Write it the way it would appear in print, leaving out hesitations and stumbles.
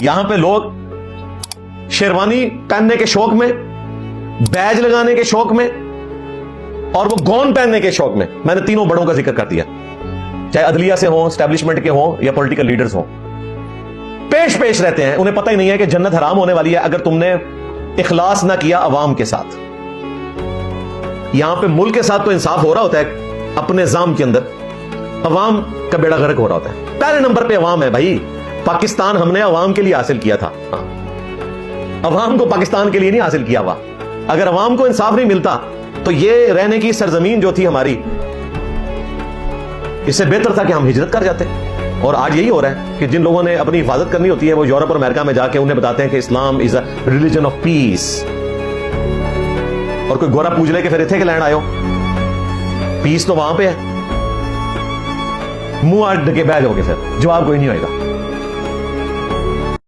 یہاں پہ لوگ شیروانی پہننے کے شوق میں، بیج لگانے کے شوق میں، اور وہ گون پہننے کے شوق میں نے تینوں بڑوں کا ذکر کر دیا، چاہے عدلیہ سے ہوں، اسٹیبلشمنٹ کے ہوں یا پولیٹیکل لیڈرز ہوں، پیش رہتے ہیں. انہیں پتہ ہی نہیں ہے کہ جنت حرام ہونے والی ہے اگر تم نے اخلاص نہ کیا عوام کے ساتھ. یہاں پہ ملک کے ساتھ تو انصاف ہو رہا ہوتا ہے، اپنے نظام کے اندر عوام کا بیڑا غرق ہو رہا ہوتا ہے. پہلے نمبر پہ عوام ہے بھائی. پاکستان ہم نے عوام کے لیے حاصل کیا تھا، عوام کو پاکستان کے لیے نہیں حاصل کیا ہوا. اگر عوام کو انصاف نہیں ملتا تو یہ رہنے کی سرزمین جو تھی ہماری، اس سے بہتر تھا کہ ہم ہجرت کر جاتے. اور آج یہی ہو رہا ہے کہ جن لوگوں نے اپنی حفاظت کرنی ہوتی ہے وہ یورپ اور امریکہ میں جا کے انہیں بتاتے ہیں کہ اسلام از اے ریلیجن آف پیس. اور کوئی گورا پوچھ لے کہ پھر اتنے کے لینڈ آئے ہو، پیس تو وہاں پہ ہے. منہ آج ڈکے بیٹھ جاؤ گے، پھر جواب کوئی نہیں ہوئے گا.